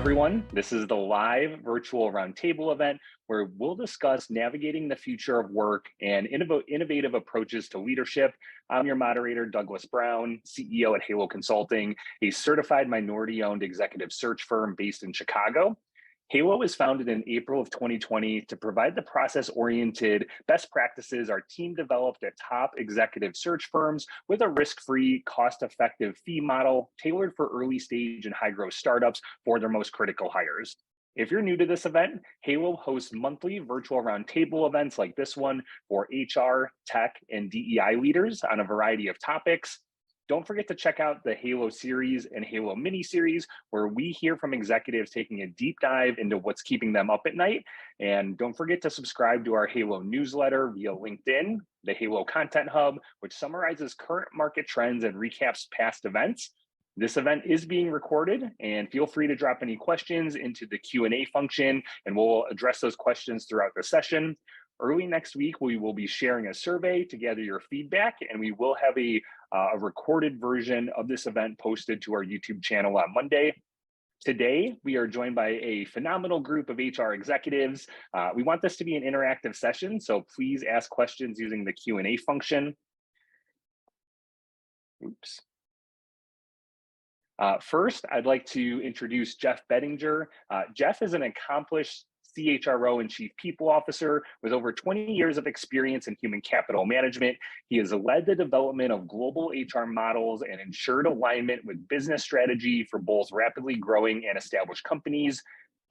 everyone. This is the live virtual roundtable event where we'll discuss navigating the future of work and innovative approaches to leadership. I'm your moderator, Douglas Brown, CEO at Halo Consulting, a certified minority-owned executive search firm based in Chicago. Halo was founded in April of 2020 to provide the process-oriented best practices our team developed at top executive search firms with a risk-free, cost-effective fee model tailored for early stage and high-growth startups for their most critical hires. If you're new to this event, Halo hosts monthly virtual roundtable events like this one for HR, tech, and DEI leaders on a variety of topics. Don't forget to check out the Halo series and Halo mini series, where we hear from executives taking a deep dive into what's keeping them up at night. And don't forget to subscribe to our Halo newsletter via LinkedIn, the Halo Content Hub, which summarizes current market trends and recaps past events. This event is being recorded, and feel free to drop any questions into the Q&A function, and we'll address those questions throughout the session. Early next week, we will be sharing a survey to gather your feedback, and we will have a recorded version of this event posted to our YouTube channel on Monday. Today, we are joined by a phenomenal group of HR executives. We want this to be an interactive session, so please ask questions using the Q&A function. Oops. First, I'd like to introduce Jeff Bettinger. Jeff is an accomplished CHRO and Chief People Officer with over 20 years of experience in human capital management. He has led the development of global HR models and ensured alignment with business strategy for both rapidly growing and established companies.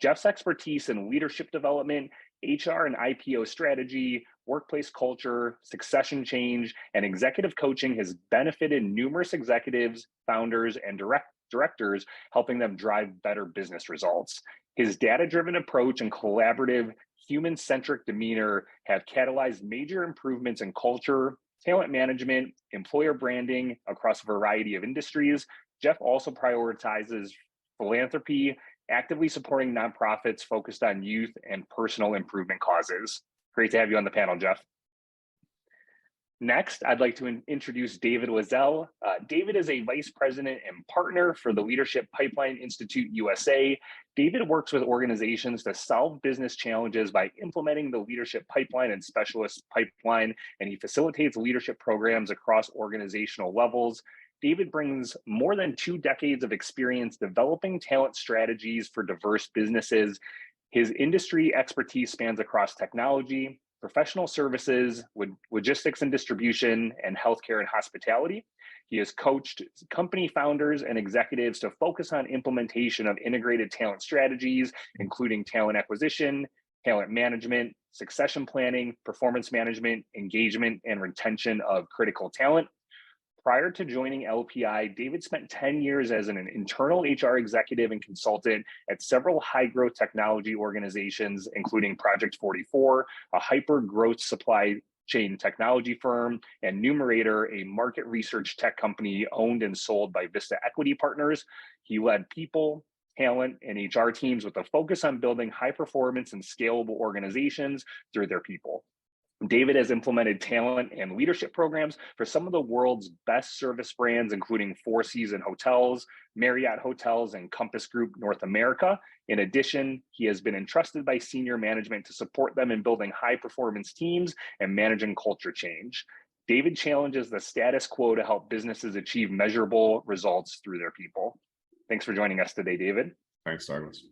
Jeff's expertise in leadership development, HR and IPO strategy, workplace culture, succession change, and executive coaching has benefited numerous executives, founders, and directors, helping them drive better business results. His data-driven approach and collaborative, human-centric demeanor have catalyzed major improvements in culture, talent management, employer branding across a variety of industries. Jeff also prioritizes philanthropy, actively supporting nonprofits focused on youth and personal improvement causes. Great to have you on the panel, Jeff. Next, I'd like to introduce David Loiselle. David is a vice president and partner for the Leadership Pipeline Institute USA. David works with organizations to solve business challenges by implementing the leadership pipeline and specialist pipeline, and he facilitates leadership programs across organizational levels. David brings more than 2 decades of experience developing talent strategies for diverse businesses. His industry expertise spans across technology, professional services, with logistics and distribution, and healthcare and hospitality. He has coached company founders and executives to focus on implementation of integrated talent strategies, including talent acquisition, talent management, succession planning, performance management, engagement, and retention of critical talent. Prior to joining LPI, David spent 10 years as an internal HR executive and consultant at several high-growth technology organizations, including Project 44, a hyper-growth supply chain technology firm, and Numerator, a market research tech company owned and sold by Vista Equity Partners. He led people, talent, and HR teams with a focus on building high-performance and scalable organizations through their people. David has implemented talent and leadership programs for some of the world's best service brands, including Four Seasons Hotels, Marriott Hotels, and Compass Group North America. In addition, he has been entrusted by senior management to support them in building high-performance teams and managing culture change. David challenges the status quo to help businesses achieve measurable results through their people. Thanks for joining us today, David. Thanks, Douglas.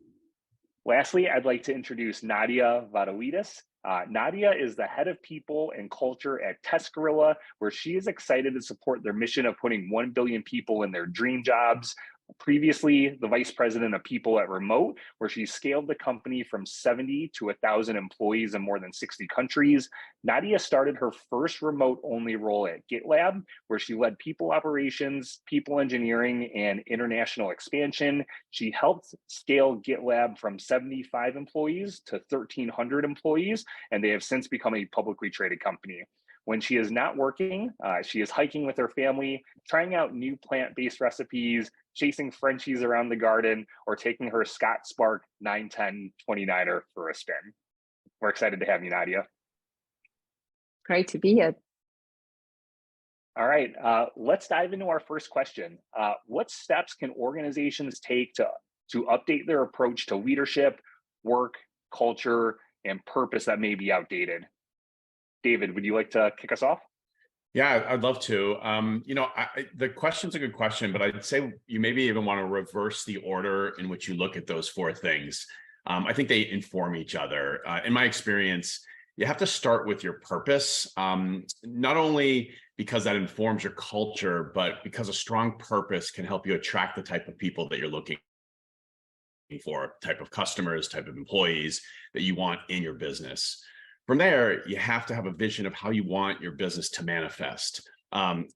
Lastly, I'd like to introduce Nadia Vatalidis. Nadia is the head of people and culture at Tescarilla, where she is excited to support their mission of putting 1 billion people in their dream jobs. Previously, the vice president of people at Remote, where she scaled the company from 70 to 1,000 employees in more than 60 countries. Nadia started her first remote-only role at GitLab, where she led people operations, people engineering, and international expansion. She helped scale GitLab from 75 employees to 1,300 employees, and they have since become a publicly traded company. When she is not working, she is hiking with her family, trying out new plant-based recipes, chasing Frenchies around the garden, or taking her Scott Spark 910 29er for a spin. We're excited to have you, Nadia. Great to be here. All right, let's dive into our first question. What steps can organizations take to to update their approach to leadership, work, culture, and purpose that may be outdated. David, would you like to kick us off? Yeah, I'd love to. The question's a good question, but I'd say you maybe even want to reverse the order in which you look at those four things. I think they inform each other. In my experience, you have to start with your purpose, not only because that informs your culture, but because a strong purpose can help you attract the type of people that you're looking for, type of customers, type of employees that you want in your business. From there, you have to have a vision of how you want your business to manifest.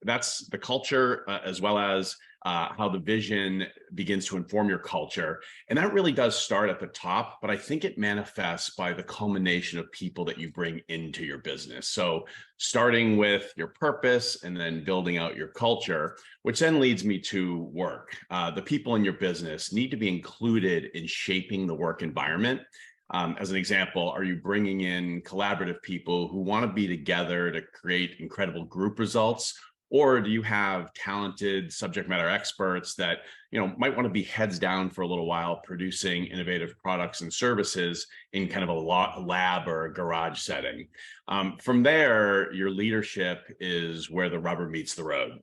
That's the culture, as well as how the vision begins to inform your culture. And that really does start at the top, but I think it manifests by the culmination of people that you bring into your business. So starting with your purpose and then building out your culture, which then leads me to work. The people in your business need to be included in shaping the work environment. As an example, are you bringing in collaborative people who want to be together to create incredible group results? Or do you have talented subject matter experts that might want to be heads down for a little while, producing innovative products and services in kind of a lab or a garage setting? From there, your leadership is where the rubber meets the road.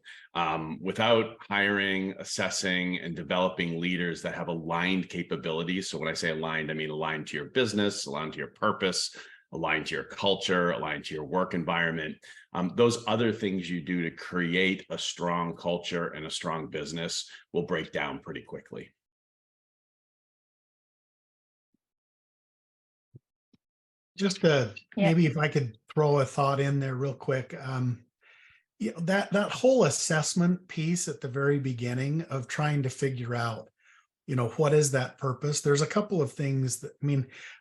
Without hiring, assessing, and developing leaders that have aligned capabilities. So when I say aligned, I mean aligned to your business, aligned to your purpose, aligned to your culture, aligned to your work environment. Those other things you do to create a strong culture and a strong business will break down pretty quickly. Just maybe if I could throw a thought in there real quick. That whole assessment piece at the very beginning of trying to figure out, what is that purpose? There's a couple of things that,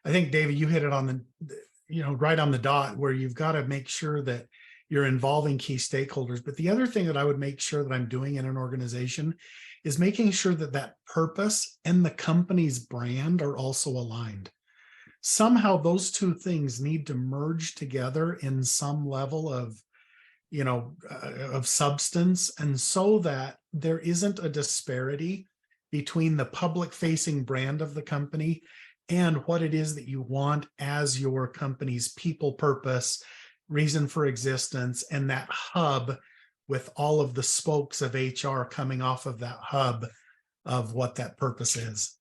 I think, David, you hit it on right on the dot, where you've got to make sure that you're involving key stakeholders. But the other thing that I would make sure that I'm doing in an organization is making sure that that purpose and the company's brand are also aligned. Somehow those two things need to merge together in some level of substance, and so that there isn't a disparity between the public-facing brand of the company and what it is that you want as your company's people purpose, reason for existence, and that hub with all of the spokes of HR coming off of that hub of what that purpose is.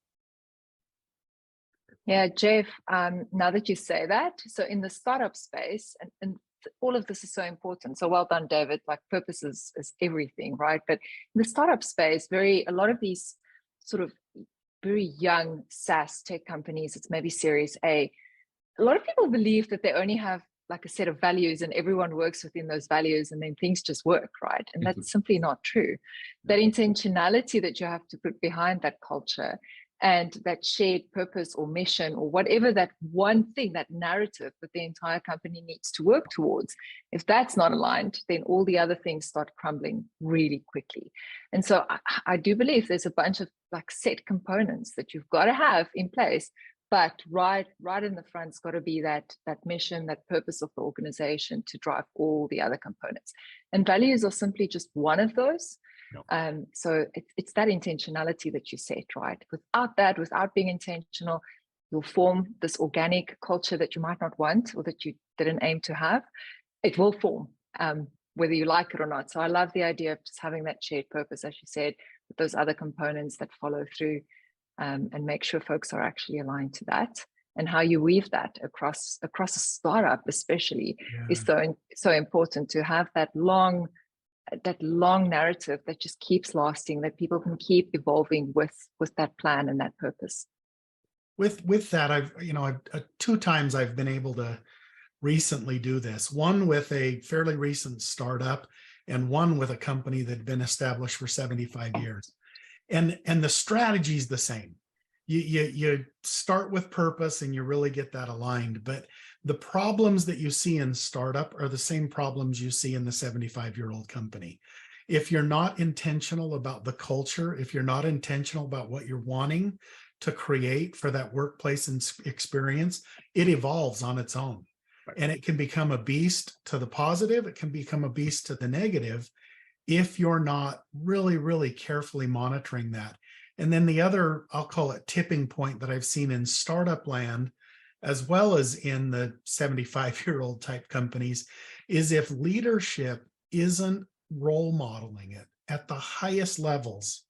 Yeah, Jeff, now that you say that, so in the startup space, and all of this is so important. So well done, David. Like, purpose is everything, right? But in the startup space, a lot of these sort of very young SaaS tech companies, it's maybe Series A. A lot of people believe that they only have like a set of values and everyone works within those values and then things just work, right? And that's simply not true. That intentionality that you have to put behind that culture and that shared purpose or mission or whatever that one thing, that narrative that the entire company needs to work towards, if that's not aligned, then all the other things start crumbling really quickly. And so I do believe there's a bunch of like set components that you've got to have in place, but right in the front's got to be that mission, that purpose of the organization to drive all the other components. And values are simply just one of those. No. So it's that intentionality that you set, right? Without being intentional, you'll form this organic culture that you might not want or that you didn't aim to have. It will form, whether you like it or not. So I love the idea of just having that shared purpose, as you said, with those other components that follow through, and make sure folks are actually aligned to that. And how you weave that across a startup, especially, is so important to have that long narrative that just keeps lasting, that people can keep evolving with that plan and that purpose. With that, I've two times I've been able to recently do this. One with a fairly recent startup, and one with a company that had been established for 75 years. And the strategy is the same. You start with purpose and you really get that aligned, but the problems that you see in startup are the same problems you see in the 75-year-old company. If you're not intentional about the culture, if you're not intentional about what you're wanting to create for that workplace experience, it evolves on its own. Right. And it can become a beast to the positive. It can become a beast to the negative if you're not really, really carefully monitoring that. And then the other, I'll call it tipping point that I've seen in startup land, as well as in the 75-year-old type companies, is if leadership isn't role modeling it at the highest levels,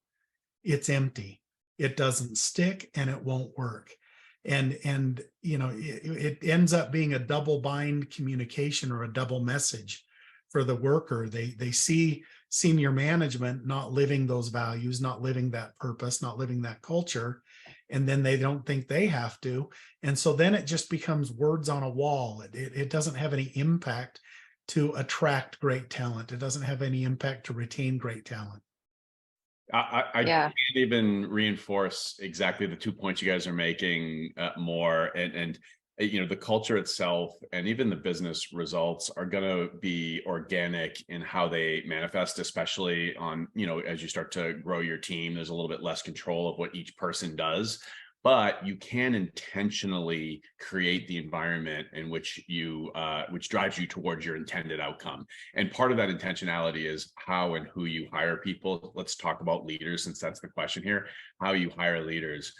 it's empty. It doesn't stick and it won't work. And it ends up being a double bind communication or a double message for the worker. They see senior management not living those values, not living that purpose, not living that culture, and then they don't think they have to. And so then it just becomes words on a wall. It doesn't have any impact to attract great talent. It doesn't have any impact to retain great talent. I can't even reinforce exactly the 2 points you guys are making more. And the culture itself and even the business results are going to be organic in how they manifest, especially on, as you start to grow your team, there's a little bit less control of what each person does. But you can intentionally create the environment in which which drives you towards your intended outcome. And part of that intentionality is how and who you hire people. Let's talk about leaders, since that's the question here, how you hire leaders.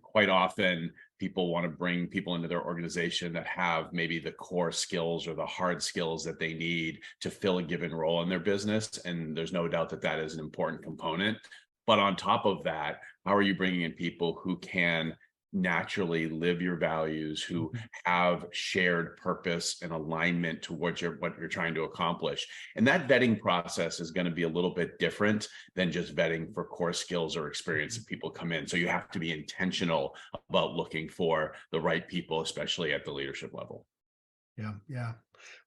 Quite often, people want to bring people into their organization that have maybe the core skills or the hard skills that they need to fill a given role in their business. And there's no doubt that that is an important component. But on top of that, how are you bringing in people who can naturally live your values, who have shared purpose and alignment towards what you're trying to accomplish? And that vetting process is going to be a little bit different than just vetting for core skills or experience that people come in. So you have to be intentional about looking for the right people, especially at the leadership level. Yeah.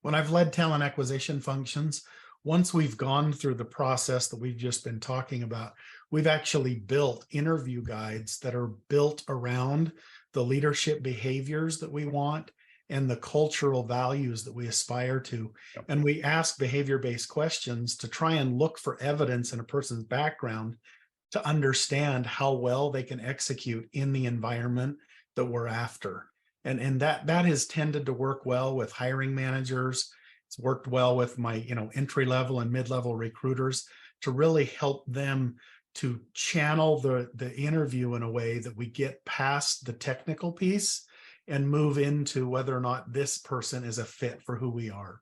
When I've led talent acquisition functions, once we've gone through the process that we've just been talking about, we've actually built interview guides that are built around the leadership behaviors that we want and the cultural values that we aspire to. Yep. And we ask behavior-based questions to try and look for evidence in a person's background to understand how well they can execute in the environment that we're after. And that has tended to work well with hiring managers. It's worked well with my, entry-level and mid-level recruiters to really help them to channel the interview in a way that we get past the technical piece and move into whether or not this person is a fit for who we are.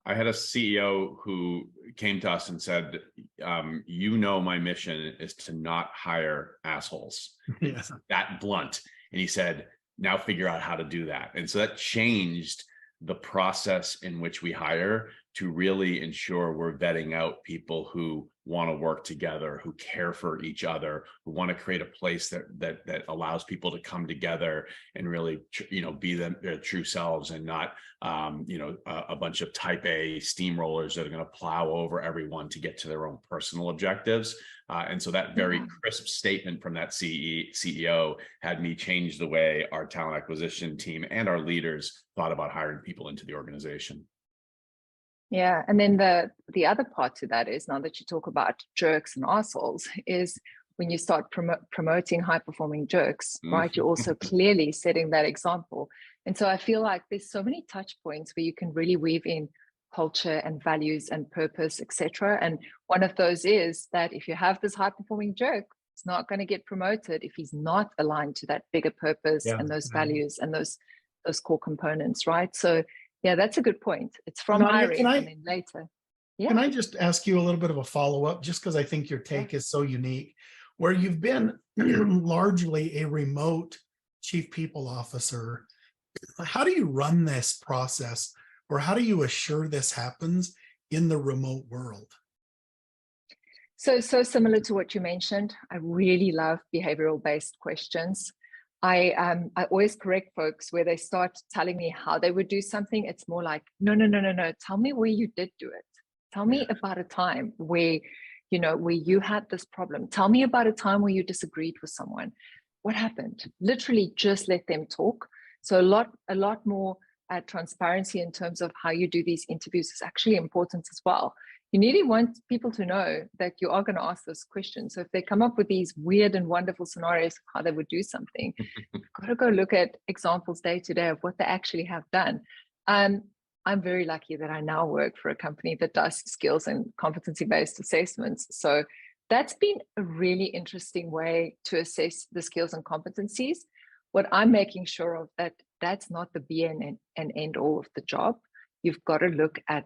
I had a CEO who came to us and said, my mission is to not hire assholes. Yes. That blunt. And he said, now figure out how to do that. And so that changed the process in which we hire to really ensure we're vetting out people who want to work together, who care for each other, who want to create a place that allows people to come together and really, be their true selves, and not, a bunch of type A steamrollers that are going to plow over everyone to get to their own personal objectives. And so that very crisp statement from that CEO had me change the way our talent acquisition team and our leaders thought about hiring people into the organization. Yeah, and then the other part to that is, now that you talk about jerks and assholes, is when you start promoting high-performing jerks, right? You're also clearly setting that example. And so I feel like there's so many touch points where you can really weave in culture and values and purpose, etc. And one of those is that if you have this high-performing jerk, it's not going to get promoted if he's not aligned to that bigger purpose and those values and those core components, right? So yeah, that's a good point. It's from hiring and then later. Yeah. Can I just ask you a little bit of a follow-up, just because I think your take is so unique, where you've been largely a remote chief people officer. How do you run this process, or how do you assure this happens in the remote world? So similar to what you mentioned, I really love behavioral-based questions. I always correct folks where they start telling me how they would do something. It's more like, no. Tell me where you did do it. Tell me about a time where you had this problem. Tell me about a time where you disagreed with someone. What happened? Literally just let them talk. So a lot more transparency in terms of how you do these interviews is actually important as well. You really want people to know that you are going to ask those questions. So if they come up with these weird and wonderful scenarios of how they would do something, you've got to go look at examples day to day of what they actually have done. I'm very lucky that I now work for a company that does skills and competency-based assessments. So that's been a really interesting way to assess the skills and competencies. What I'm making sure of that's not the be and end all of the job. You've got to look at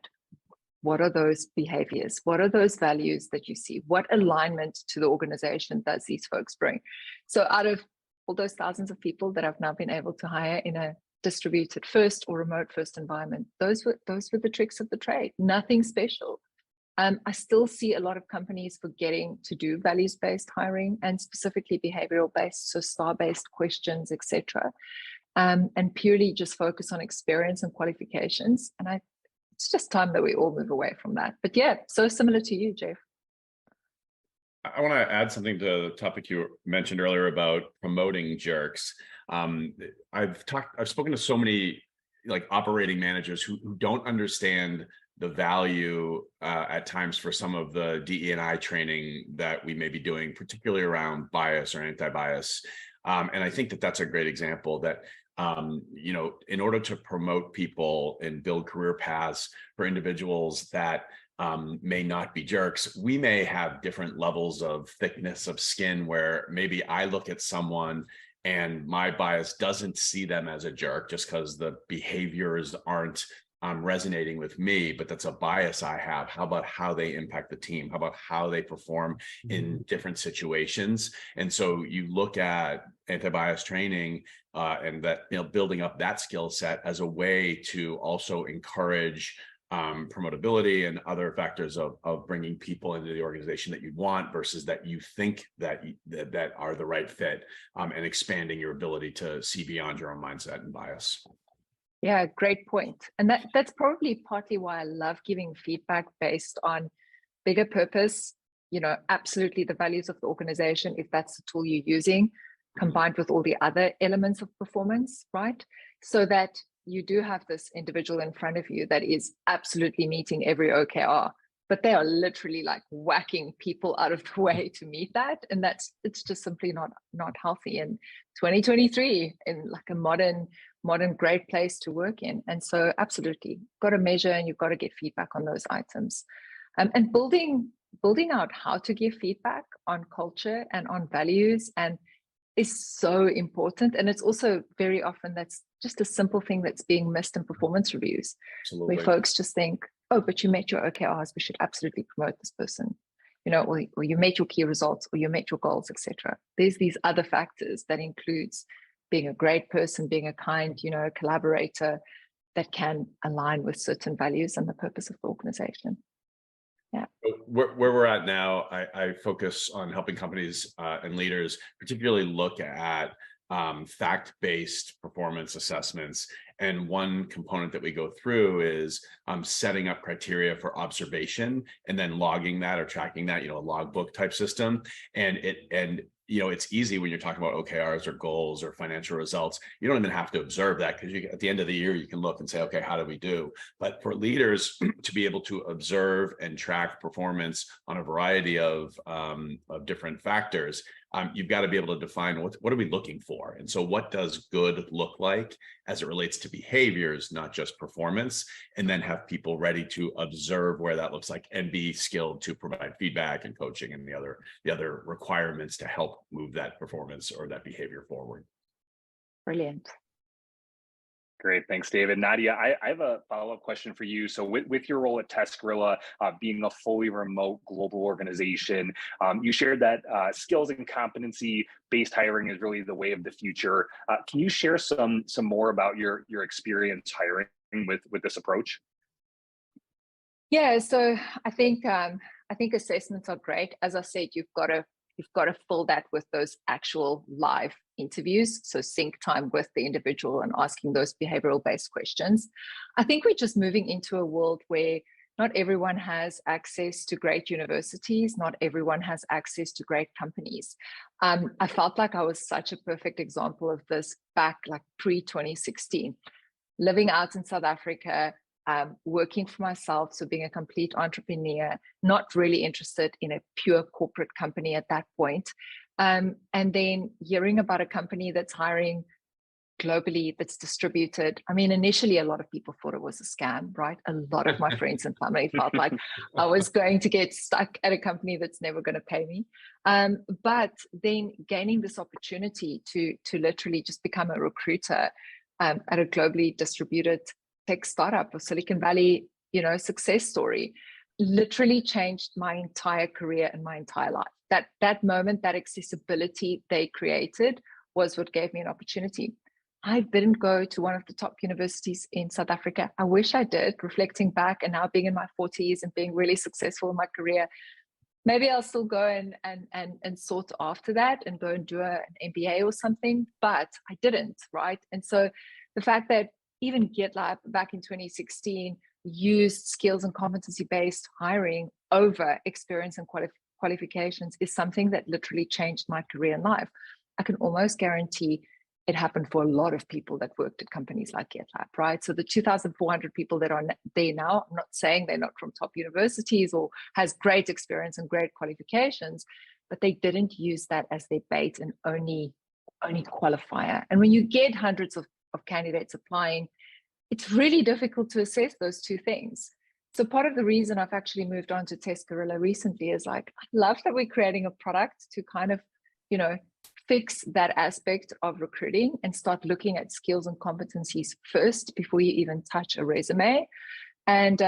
what are those behaviors, what are those values that you see, what alignment to the organization does these folks bring. So out of all those thousands of people that I've now been able to hire in a distributed first or remote first environment, those were the tricks of the trade, nothing special. I still see a lot of companies forgetting to do values-based hiring and specifically behavioral-based, so star-based questions, etc., and purely just focus on experience and qualifications. And it's just time that we all move away from that. But yeah, so similar to you, Jeff. I want to add something to the topic you mentioned earlier about promoting jerks. I've spoken to so many like operating managers who don't understand the value at times for some of the DE&I training that we may be doing, particularly around bias or anti-bias. And I think that that's a great example that, you know, in order to promote people and build career paths for individuals that may not be jerks, we may have different levels of thickness of skin where maybe I look at someone and my bias doesn't see them as a jerk just because the behaviors aren't resonating with me, but that's a bias I have. How about how they impact the team? How about how they perform in different situations? And so you look at anti-bias training and that, you know, building up that skill set as a way to also encourage promotability and other factors of bringing people into the organization that you want versus that you think that are the right fit, and expanding your ability to see beyond your own mindset and bias. Yeah, great point. And that's probably partly why I love giving feedback based on bigger purpose, you know, absolutely the values of the organization, if that's the tool you're using, combined with all the other elements of performance, right? So that you do have this individual in front of you that is absolutely meeting every OKR, but they are literally like whacking people out of the way to meet that. And it's just simply not healthy in 2023 in like a modern great place to work in. And so absolutely got to measure and you've got to get feedback on those items. And building out how to give feedback on culture and on values and is so important. And it's also very often that's just a simple thing that's being missed in performance reviews. Absolutely. Where folks just think, oh, but you met your OKRs, we should absolutely promote this person, you know, or you met your key results, or you met your goals, etc. There's these other factors that includes being a great person, being a kind, you know, collaborator that can align with certain values and the purpose of the organization. Yeah. Where we're at now, I focus on helping companies and leaders particularly look at fact-based performance assessments. And one component that we go through is setting up criteria for observation and then logging that or tracking that, you know, a logbook type system. And you know, it's easy when you're talking about OKRs or goals or financial results. You don't even have to observe that because at the end of the year, you can look and say, okay, how did we do? But for leaders to be able to observe and track performance on a variety of different factors, you've got to be able to define what are we looking for? And so what does good look like as it relates to behaviors, not just performance, and then have people ready to observe where that looks like and be skilled to provide feedback and coaching and the other requirements to help move that performance or that behavior forward. Brilliant. Great, thanks, David. Nadia, I have a follow-up question for you. So with your role at Tescarilla, being a fully remote global organization, you shared that skills and competency-based hiring is really the way of the future. Can you share some more about your experience hiring with this approach? Yeah, so I think assessments are great. As I said, you've got to fill that with those actual live interviews. So sync time with the individual and asking those behavioral based questions. I think we're just moving into a world where not everyone has access to great universities. Not everyone has access to great companies. I felt like I was such a perfect example of this back like pre-2016, living out in South Africa, working for myself, so being a complete entrepreneur, not really interested in a pure corporate company at that point. And then hearing about a company that's hiring globally, that's distributed. I mean, initially, a lot of people thought it was a scam, right? A lot of my friends and family felt like I was going to get stuck at a company that's never going to pay me. But then gaining this opportunity to literally just become a recruiter at a globally distributed tech startup, or Silicon Valley, success story, literally changed my entire career and my entire life. That moment, that accessibility they created was what gave me an opportunity. I didn't go to one of the top universities in South Africa. I wish I did, reflecting back and now being in my 40s and being really successful in my career. Maybe I'll still go and sort after that and go and do an MBA or something, but I didn't, right? And so the fact that even GitLab back in 2016 used skills and competency-based hiring over experience and qualifications is something that literally changed my career and life. I can almost guarantee it happened for a lot of people that worked at companies like GitLab, right? So the 2,400 people that are there now, I'm not saying they're not from top universities or has great experience and great qualifications, but they didn't use that as their bait and only qualifier. And when you get hundreds of candidates applying, it's really difficult to assess those two things. So part of the reason I've actually moved on to Test Gorilla recently is like, I love that we're creating a product to kind of, fix that aspect of recruiting and start looking at skills and competencies first before you even touch a resume. And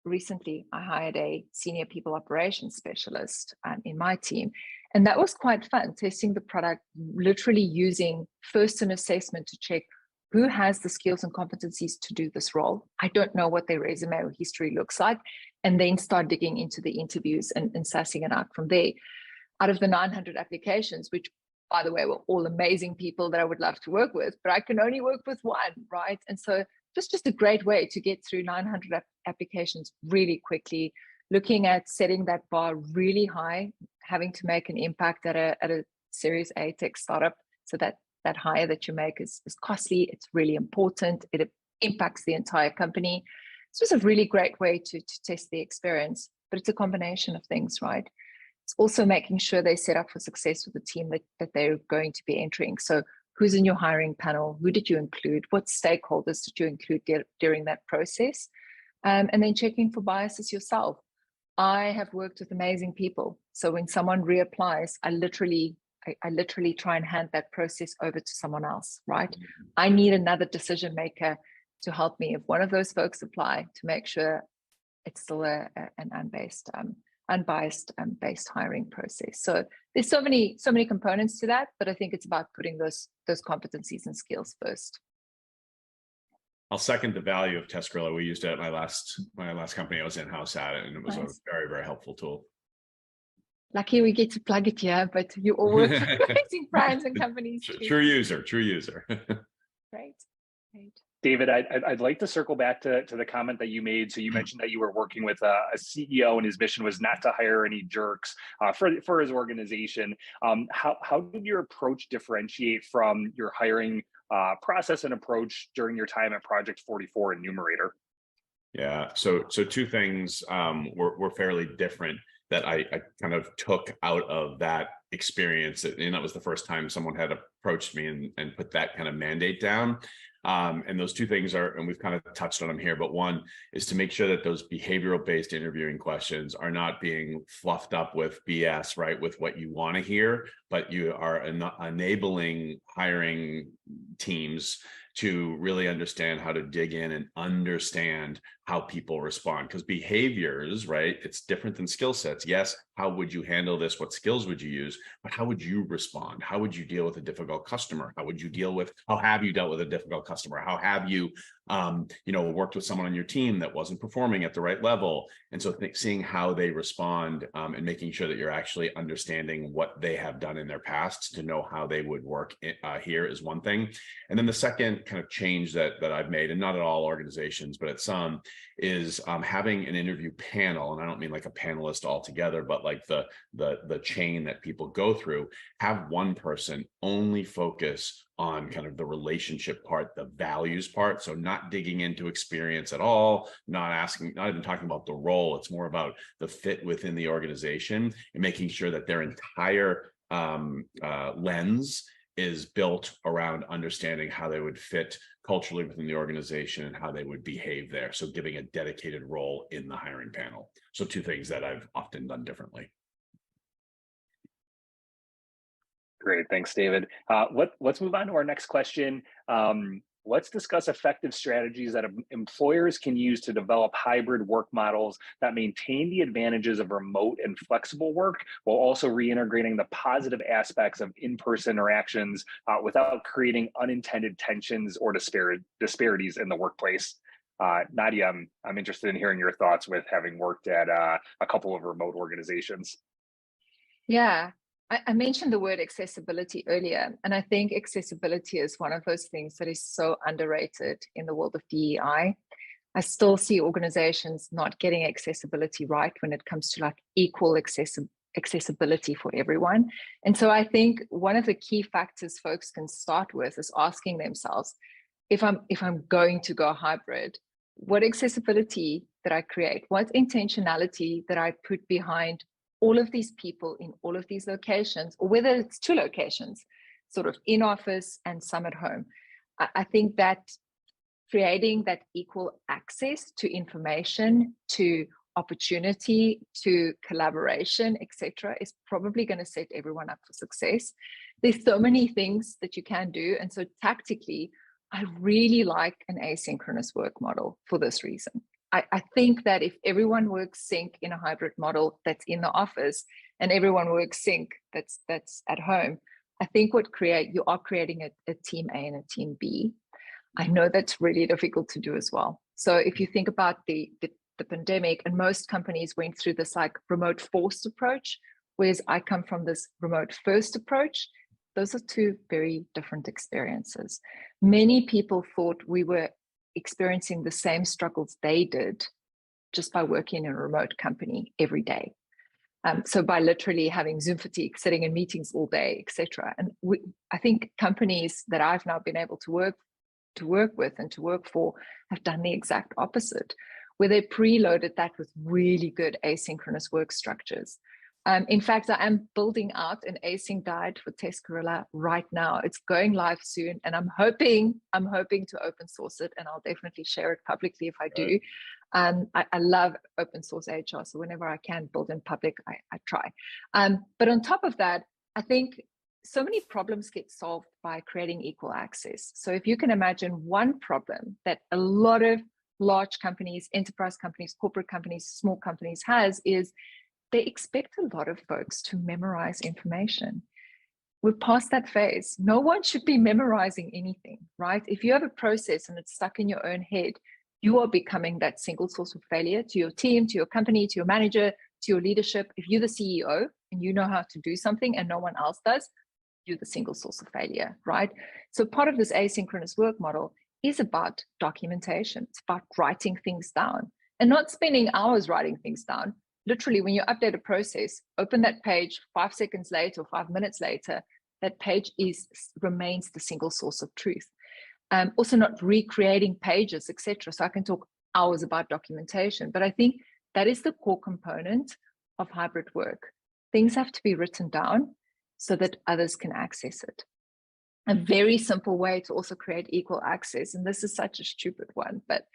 recently I hired a senior people operations specialist in my team. And that was quite fun, testing the product, literally using first an assessment to check who has the skills and competencies to do this role. I don't know what their resume or history looks like, and then start digging into the interviews and sussing it out from there. Out of the 900 applications, which by the way, were all amazing people that I would love to work with, but I can only work with one, right? And so just a great way to get through 900 applications really quickly, looking at setting that bar really high, having to make an impact at a Series A tech startup, so that hire that you make is costly, it's really important, it impacts the entire company. This was a really great way to test the experience, but it's a combination of things, right? It's also making sure they set up for success with the team that they're going to be entering. So who's in your hiring panel? Who did you include? What stakeholders did you include during that process? And then checking for biases yourself. I have worked with amazing people. So when someone reapplies, I literally try and hand that process over to someone else, right? I need another decision maker to help me if one of those folks apply, to make sure it's still an unbiased based hiring process. So there's so many components to that, but I think it's about putting those competencies and skills first. I'll second the value of Test Gorilla. We used it at my last company I was in-house at it, and it was nice. A very, very helpful tool. Lucky we get to plug it here, but you all work for amazing brands and companies. True user. Great. David, I'd like to circle back to the comment that you made. So you mentioned that you were working with a CEO and his mission was not to hire any jerks for his organization. How did your approach differentiate from your hiring process and approach during your time at Project 44 and Numerator? Yeah, so two things were fairly different that I kind of took out of that experience. And that was the first time someone had approached me and put that kind of mandate down. And those two things are, and we've kind of touched on them here, but one is to make sure that those behavioral-based interviewing questions are not being fluffed up with BS, right? With what you want to hear, but you are enabling hiring teams to really understand how to dig in and understand how people respond. Because behaviors, right, it's different than skill sets. Yes, how would you handle this? What skills would you use? But how would you respond? How would you deal with a difficult customer? How have you dealt with a difficult customer? How have you, worked with someone on your team that wasn't performing at the right level? And so seeing how they respond and making sure that you're actually understanding what they have done in their past to know how they would work here is one thing. And then the second kind of change that I've made, and not at all organizations, but at some, is having an interview panel. And I don't mean like a panelist altogether, but like the chain that people go through, have one person only focus on kind of the relationship part, the values part. So not digging into experience at all, not even talking about the role. It's more about the fit within the organization and making sure that their entire lens is built around understanding how they would fit culturally within the organization and how they would behave there. So giving a dedicated role in the hiring panel. So two things that I've often done differently. Great, thanks, David. Let's move on to our next question. Let's discuss effective strategies that employers can use to develop hybrid work models that maintain the advantages of remote and flexible work while also reintegrating the positive aspects of in-person interactions without creating unintended tensions or disparities in the workplace. Nadia, I'm interested in hearing your thoughts with having worked at a couple of remote organizations. Yeah. I mentioned the word accessibility earlier, and I think accessibility is one of those things that is so underrated in the world of DEI. I still see organizations not getting accessibility right when it comes to like equal accessibility for everyone. And so I think one of the key factors folks can start with is asking themselves, if I'm going to go hybrid, what accessibility that I create, what intentionality that I put behind all of these people in all of these locations, or whether it's two locations, sort of in office and some at home. I think that creating that equal access to information, to opportunity, to collaboration, etc., is probably going to set everyone up for success. There's so many things that you can do. And so tactically, I really like an asynchronous work model for this reason. I think that if everyone works sync in a hybrid model that's in the office and everyone works sync that's at home, I think you are creating a team A and a team B. I know that's really difficult to do as well. So if you think about the pandemic, and most companies went through this like remote forced approach, whereas I come from this remote first approach, those are two very different experiences. Many people thought we were experiencing the same struggles they did just by working in a remote company every day. So by literally having Zoom fatigue, sitting in meetings all day, etc. And I think companies that I've now been able to work with and to work for have done the exact opposite, where they preloaded that with really good asynchronous work structures. In fact, I am building out an async guide for Test-Gorilla right now. It's going live soon, and I'm hoping to open source it, and I'll definitely share it publicly if I do. I love open source HR, so whenever I can build in public, I try. But on top of that, I think so many problems get solved by creating equal access. So if you can imagine one problem that a lot of large companies, enterprise companies, corporate companies, small companies has is they expect a lot of folks to memorize information. We're past that phase. No one should be memorizing anything, right? If you have a process and it's stuck in your own head, you are becoming that single source of failure to your team, to your company, to your manager, to your leadership. If you're the CEO and you know how to do something and no one else does, you're the single source of failure, right? So part of this asynchronous work model is about documentation. It's about writing things down and not spending hours writing things down. Literally, when you update a process, open that page 5 seconds later or 5 minutes later, that page remains the single source of truth. Also not recreating pages, etc. So I can talk hours about documentation, but I think that is the core component of hybrid work. Things have to be written down so that others can access it. A very simple way to also create equal access, and this is such a stupid one, but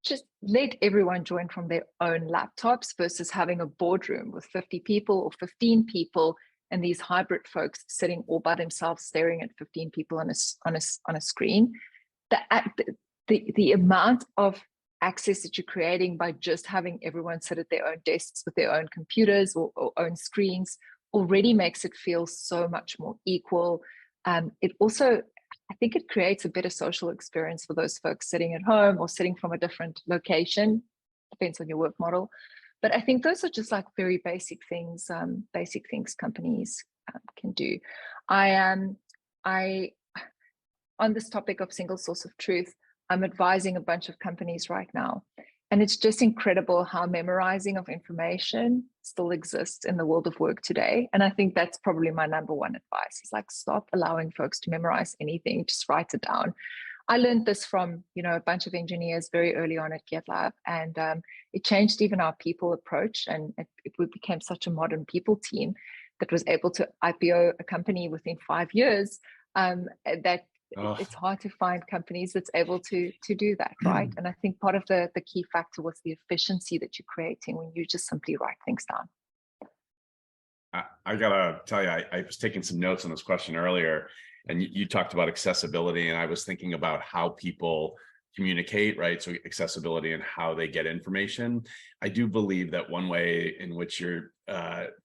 just let everyone join from their own laptops versus having a boardroom with 50 people or 15 people and these hybrid folks sitting all by themselves staring at 15 people on a screen. The amount of access that you're creating by just having everyone sit at their own desks with their own computers or own screens already makes it feel so much more equal. It also, I think it creates a better social experience for those folks sitting at home or sitting from a different location, depends on your work model. But I think those are just like very basic things companies can do. On this topic of single source of truth, I'm advising a bunch of companies right now. And it's just incredible how memorizing of information still exists in the world of work today. And I think that's probably my number one advice. It's like, stop allowing folks to memorize anything, just write it down. I learned this from, a bunch of engineers very early on at GitLab, and it changed even our people approach. And we became such a modern people team that was able to IPO a company within 5 years that it's hard to find companies that's able to do that, right? And I think part of the key factor was the efficiency that you're creating when you just simply write things down. I gotta tell you, I was taking some notes on this question earlier, and you talked about accessibility, and I was thinking about how people communicate, right? So accessibility and how they get information. I do believe that one way in which your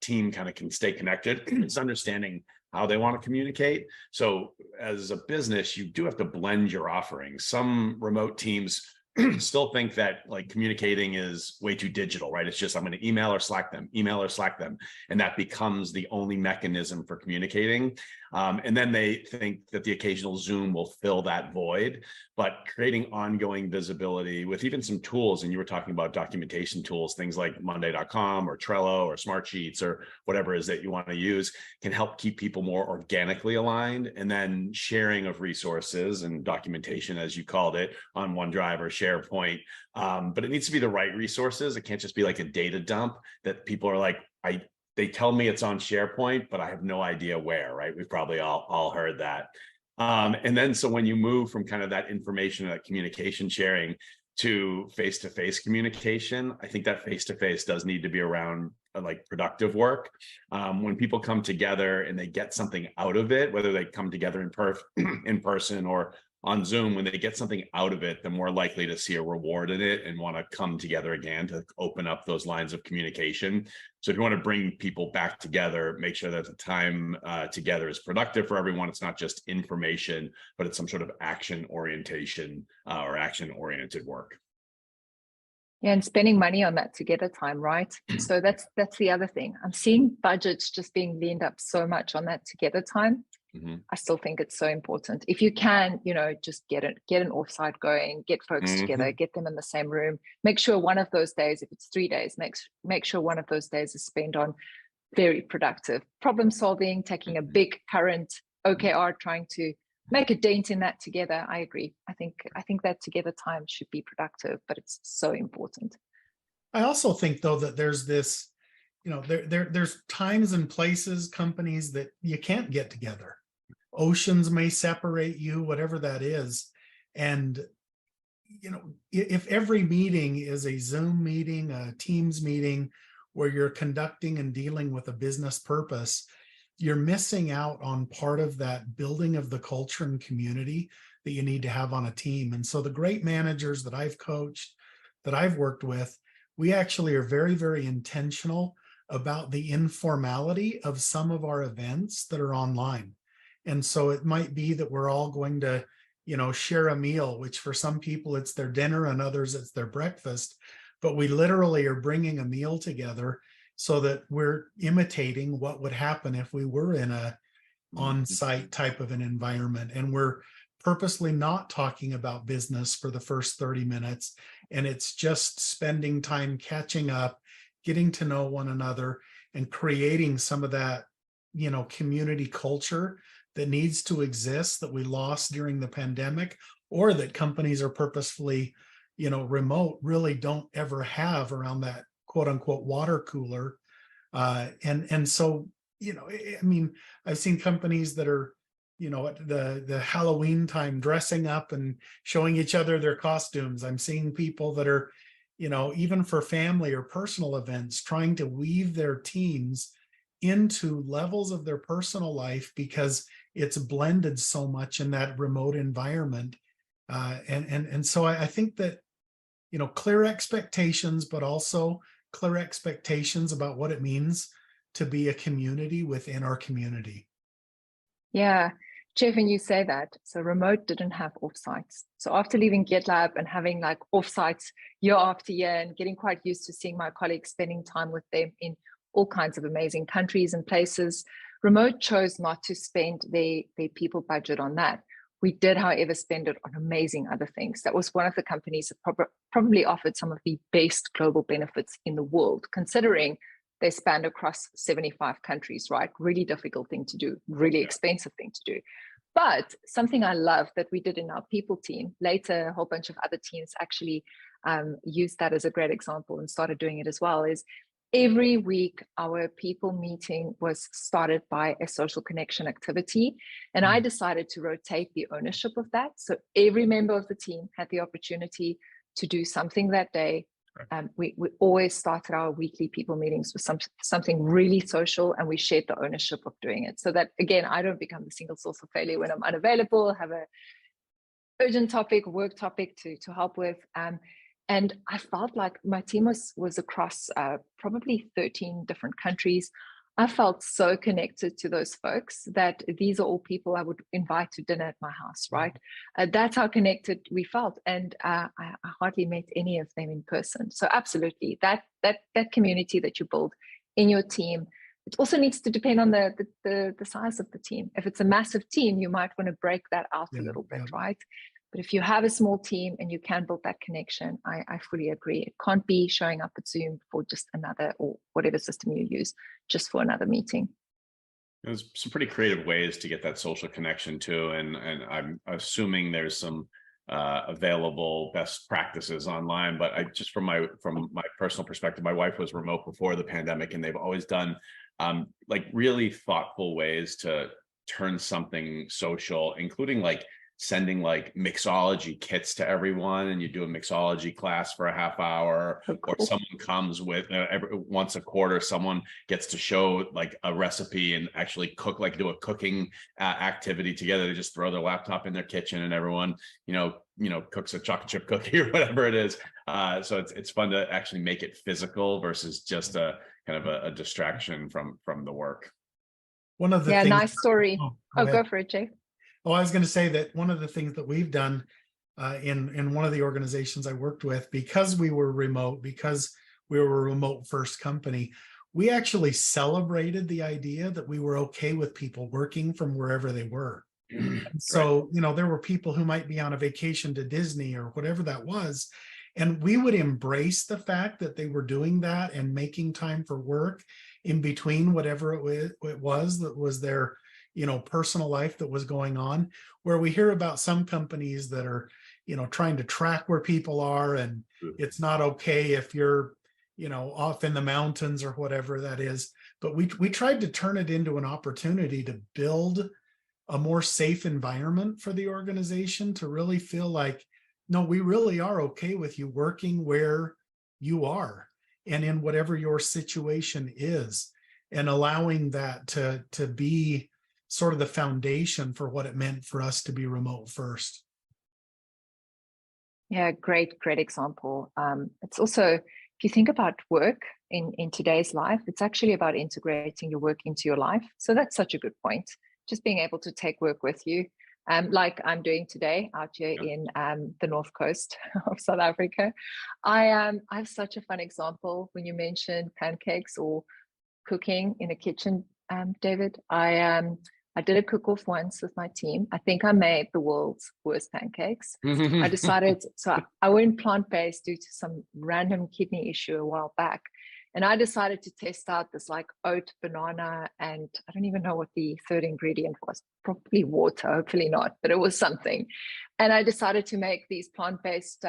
team kind of can stay connected is understanding how they want to communicate. So as a business, you do have to blend your offerings. Some remote teams still think that like communicating is way too digital, right? It's just, I'm going to email or Slack them. And that becomes the only mechanism for communicating. And then they think that the occasional Zoom will fill that void, but creating ongoing visibility with even some tools. And you were talking about documentation tools, things like Monday.com or Trello or Smartsheets or whatever it is that you want to use can help keep people more organically aligned. And then sharing of resources and documentation, as you called it, on OneDrive or SharePoint. But it needs to be the right resources. It can't just be like a data dump that people are like, they tell me it's on SharePoint, but I have no idea where, right? We've probably all heard that. And then, so when you move from kind of that information, that communication sharing to face-to-face communication, I think that face-to-face does need to be around like productive work. When people come together and they get something out of it, whether they come together in person or on Zoom, when they get something out of it, they're more likely to see a reward in it and want to come together again to open up those lines of communication. So if you want to bring people back together, make sure that the time together is productive for everyone. It's not just information, but it's some sort of action orientation or action-oriented work. Yeah, and spending money on that together time, right? So that's the other thing. I'm seeing budgets just being leaned up so much on that together time. I still think it's so important. If you can, just get an offsite going, get folks together, get them in the same room. Make sure one of those days, if it's 3 days, make sure one of those days is spent on very productive problem solving, taking a big current OKR, trying to make a dent in that together. I agree. I think that together time should be productive, but it's so important. I also think though that there's this, there's times and places, companies that you can't get together. Oceans may separate you, whatever that is. And, if every meeting is a Zoom meeting, a Teams meeting, where you're conducting and dealing with a business purpose, you're missing out on part of that building of the culture and community that you need to have on a team. And so the great managers that I've coached, that I've worked with, we actually are very, very intentional about the informality of some of our events that are online. And so it might be that we're all going to, share a meal, which for some people it's their dinner and others it's their breakfast, but we literally are bringing a meal together so that we're imitating what would happen if we were in a on-site type of an environment. And we're purposely not talking about business for the first 30 minutes. And it's just spending time catching up, getting to know one another, and creating some of that, community culture that needs to exist that we lost during the pandemic, or that companies are purposefully, remote, really don't ever have around that quote unquote water cooler. And so, I've seen companies that are, at the Halloween time dressing up and showing each other their costumes. I'm seeing people that are, even for family or personal events, trying to weave their teams into levels of their personal life because it's blended so much in that remote environment. And so I think that, clear expectations, but also clear expectations about what it means to be a community within our community. Yeah, Jeff, and you say that. So remote didn't have offsites. So after leaving GitLab and having like offsites year after year and getting quite used to seeing my colleagues, spending time with them in all kinds of amazing countries and places, remote chose not to spend their people budget on that. We did, however, spend it on amazing other things. That was one of the companies that probably offered some of the best global benefits in the world, considering they spanned across 75 countries, right? Really difficult thing to do, really expensive thing to do. But something I love that we did in our people team, later a whole bunch of other teams actually used that as a great example and started doing it as well, is every week our people meeting was started by a social connection activity, and I decided to rotate the ownership of that. So every member of the team had the opportunity to do something that day. We always started our weekly people meetings with something really social, and we shared the ownership of doing it, so that, again, I don't become the single source of failure when I'm unavailable, have a urgent topic, work topic to help with. And I felt like my team was across probably 13 different countries. I felt so connected to those folks that these are all people I would invite to dinner at my house, right? That's how connected we felt. And I hardly met any of them in person. So absolutely, that community that you build in your team, it also needs to depend on the size of the team. If it's a massive team, you might want to break that out a little bit, right? But if you have a small team and you can build that connection, I fully agree. It can't be showing up at Zoom for just another, or whatever system you use, just for another meeting. There's some pretty creative ways to get that social connection too. And I'm assuming there's some available best practices online, but I just from my personal perspective, my wife was remote before the pandemic, and they've always done like really thoughtful ways to turn something social, including like sending like mixology kits to everyone, and you do a mixology class for a half hour, or someone comes with once a quarter, someone gets to show like a recipe and actually cook, like do a cooking activity together. They just throw their laptop in their kitchen and everyone, cooks a chocolate chip cookie or whatever it is. So it's fun to actually make it physical versus just a kind of a distraction from the work. One of the things, nice story. Go for it, Jay. Oh, I was going to say that one of the things that we've done in one of the organizations I worked with, because we were remote, because we were a remote first company, we actually celebrated the idea that we were okay with people working from wherever they were. So, there were people who might be on a vacation to Disney or whatever that was, and we would embrace the fact that they were doing that and making time for work in between whatever it was that was their personal life that was going on, where we hear about some companies that are, trying to track where people are, and it's not okay if you're, off in the mountains or whatever that is. But we tried to turn it into an opportunity to build a more safe environment for the organization, to really feel like, no, we really are okay with you working where you are and in whatever your situation is, and allowing that to be sort of the foundation for what it meant for us to be remote first. Yeah, great example. It's also, if you think about work in today's life, it's actually about integrating your work into your life. So that's such a good point. Just being able to take work with you, like I'm doing today out here in the north coast of South Africa. I have such a fun example when you mentioned pancakes or cooking in a kitchen, David. I did a cook-off once with my team. I think I made the world's worst pancakes. I decided, so I went plant-based due to some random kidney issue a while back. And I decided to test out this like oat, banana, and I don't even know what the third ingredient was, probably water, hopefully not, but it was something. And I decided to make these plant-based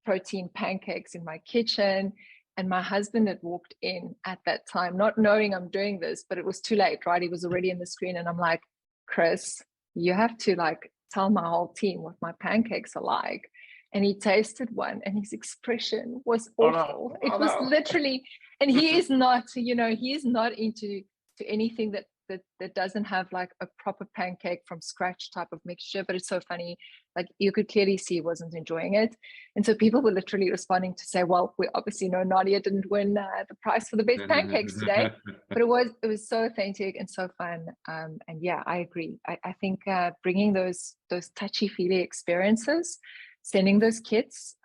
protein pancakes in my kitchen. And my husband had walked in at that time, not knowing I'm doing this, but it was too late, right? He was already in the screen. And I'm like, Chris, you have to like tell my whole team what my pancakes are like. And he tasted one and his expression was awful. It was literally, and he is not, he is not into anything that doesn't have like a proper pancake from scratch type of mixture. But it's so funny, like you could clearly see he wasn't enjoying it. And so people were literally responding to say, well, we obviously know Nadia didn't win the prize for the best pancakes today, but it was so authentic and so fun. And yeah, I agree. I think bringing those touchy-feely experiences, sending those kits.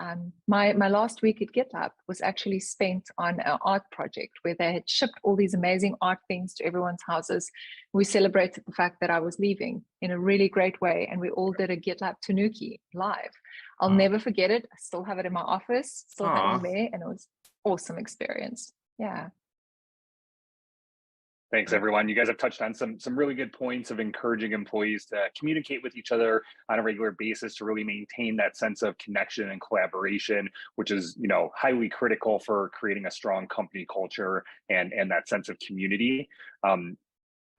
My last week at GitLab was actually spent on an art project where they had shipped all these amazing art things to everyone's houses. We celebrated the fact that I was leaving in a really great way, and we all did a GitLab Tanuki live. I'll never forget it. I still have it in my office, still have it there, and it was an awesome experience. Yeah. Thanks, everyone. You guys have touched on some really good points of encouraging employees to communicate with each other on a regular basis to really maintain that sense of connection and collaboration, which is, highly critical for creating a strong company culture and that sense of community.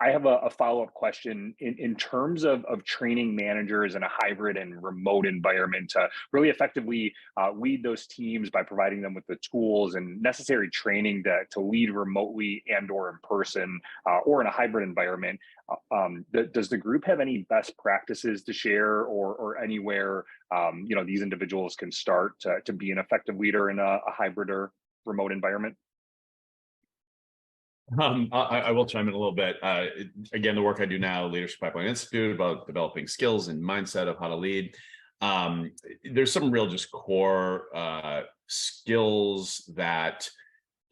I have a follow-up question in terms of training managers in a hybrid and remote environment to really effectively lead those teams by providing them with the tools and necessary training to lead remotely and or in person or in a hybrid environment. Does the group have any best practices to share or anywhere these individuals can start to be an effective leader in a hybrid or remote environment? I will chime in a little bit. Again, the work I do now, Leadership Pipeline Institute, about developing skills and mindset of how to lead. There's some real just core skills that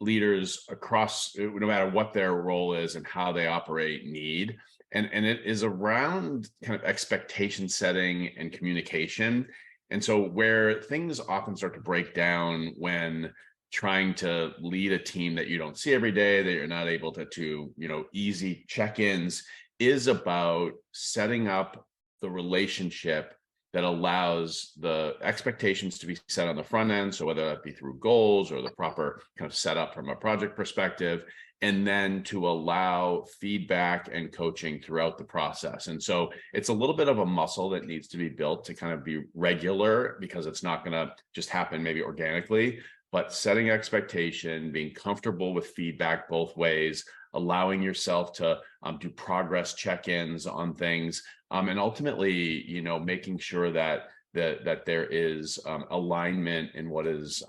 leaders across, no matter what their role is and how they operate, need. And it is around kind of expectation setting and communication. And so where things often start to break down when trying to lead a team that you don't see every day, that you're not able to easy check-ins, is about setting up the relationship that allows the expectations to be set on the front end. So whether that be through goals or the proper kind of setup from a project perspective, and then to allow feedback and coaching throughout the process. And so it's a little bit of a muscle that needs to be built to kind of be regular, because it's not going to just happen maybe organically. But setting expectation, being comfortable with feedback both ways, allowing yourself to do progress check-ins on things, and ultimately, making sure that there is alignment in what is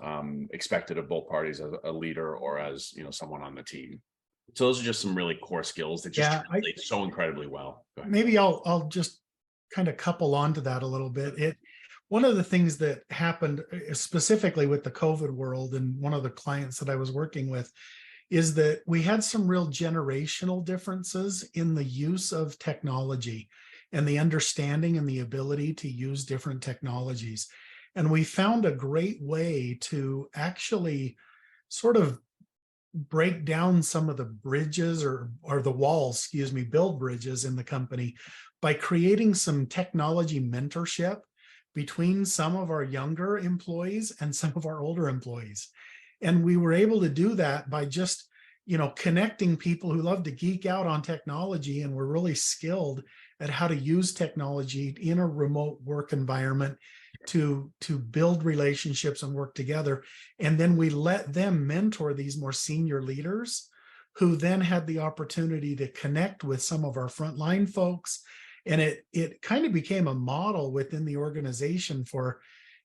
expected of both parties as a leader or as someone on the team. So those are just some really core skills that just translate so incredibly well. Maybe I'll just kind of couple onto that a little bit. One of the things that happened specifically with the COVID world, and one of the clients that I was working with, is that we had some real generational differences in the use of technology and the understanding and the ability to use different technologies. And we found a great way to actually sort of break down some of the bridges or the walls, build bridges in the company by creating some technology mentorship between some of our younger employees and some of our older employees. And we were able to do that by just, connecting people who love to geek out on technology and were really skilled at how to use technology in a remote work environment to build relationships and work together. And then we let them mentor these more senior leaders who then had the opportunity to connect with some of our frontline folks. And it kind of became a model within the organization for,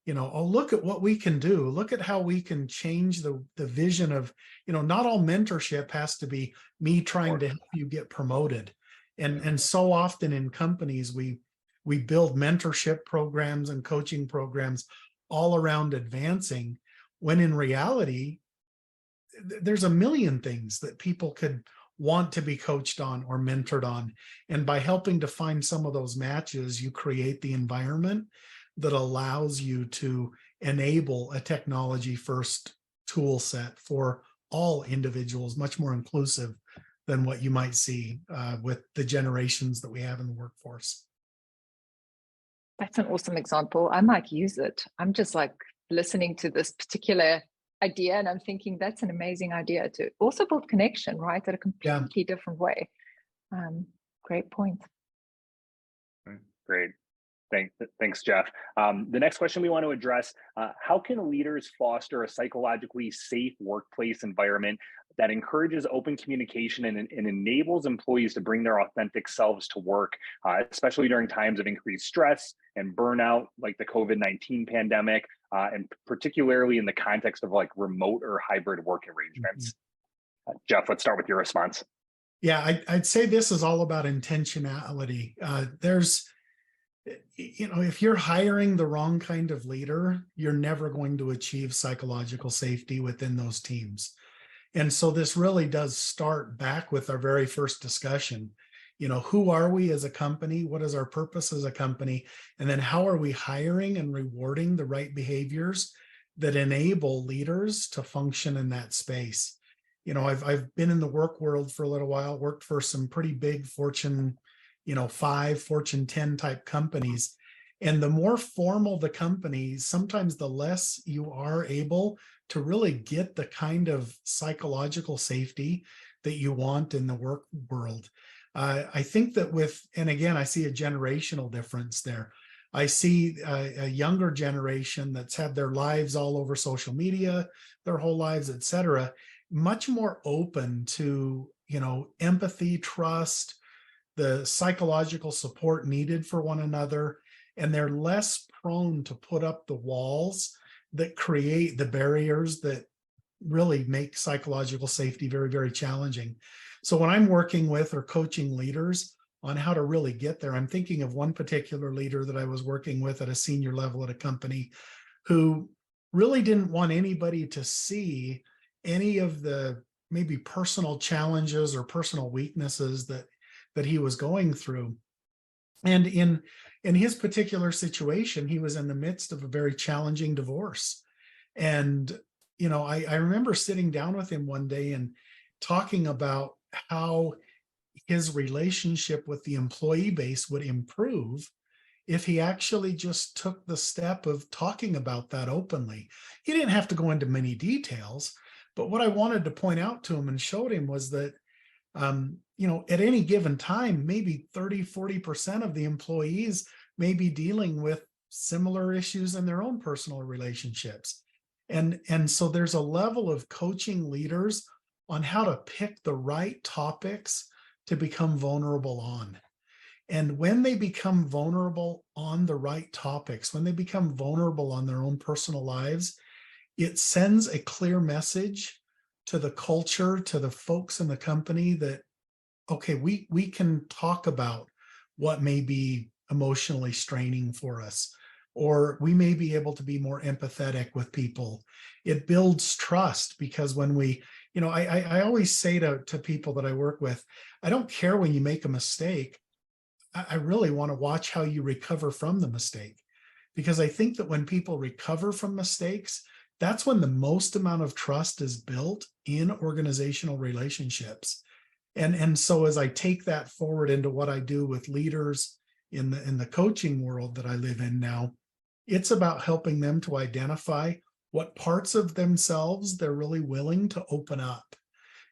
look at what we can do. Look at how we can change the vision of, not all mentorship has to be me trying to help you get promoted. And so often in companies, we build mentorship programs and coaching programs all around advancing, when in reality, there's a million things that people could want to be coached on or mentored on. And by helping to find some of those matches, you create the environment that allows you to enable a technology first tool set for all individuals, much more inclusive than what you might see with the generations that we have in the workforce. That's an awesome example. I might use it. I'm just like listening to this particular idea and I'm thinking that's an amazing idea to also build connection, right? At a completely different way. Great point. Great. Thanks, Jeff. The next question we want to address, how can leaders foster a psychologically safe workplace environment that encourages open communication and enables employees to bring their authentic selves to work, especially during times of increased stress and burnout like the COVID-19 pandemic, and particularly in the context of like remote or hybrid work arrangements? Jeff, let's start with your response. Yeah, I'd say this is all about intentionality. If you're hiring the wrong kind of leader, you're never going to achieve psychological safety within those teams. And so this really does start back with our very first discussion. Who are we as a company? What is our purpose as a company? And then how are we hiring and rewarding the right behaviors that enable leaders to function in that space? I've been in the work world for a little while, worked for some pretty big Fortune, 5, Fortune 10 type companies. And the more formal the company, sometimes the less you are able to really get the kind of psychological safety that you want in the work world. I think that and again, I see a generational difference there. I see a younger generation that's had their lives all over social media, their whole lives, et cetera, much more open to, empathy, trust, the psychological support needed for one another. And they're less prone to put up the walls that create the barriers that really make psychological safety very, very challenging. So when I'm working with or coaching leaders on how to really get there, I'm thinking of one particular leader that I was working with at a senior level at a company who really didn't want anybody to see any of the maybe personal challenges or personal weaknesses that he was going through. And in his particular situation, he was in the midst of a very challenging divorce. And, I remember sitting down with him one day and talking about how his relationship with the employee base would improve if he actually just took the step of talking about that openly. He didn't have to go into many details, but what I wanted to point out to him and showed him was that, at any given time, maybe 30-40% of the employees may be dealing with similar issues in their own personal relationships. And so there's a level of coaching leaders on how to pick the right topics to become vulnerable on. And when they become vulnerable on the right topics, when they become vulnerable on their own personal lives, it sends a clear message to the culture, to the folks in the company that, okay, we can talk about what may be emotionally straining for us, or we may be able to be more empathetic with people. It builds trust because when we, I always say to people that I work with, I don't care when you make a mistake. I really want to watch how you recover from the mistake, because I think that when people recover from mistakes, that's when the most amount of trust is built in organizational relationships. And so as I take that forward into what I do with leaders in the coaching world that I live in now, it's about helping them to identify what parts of themselves they're really willing to open up.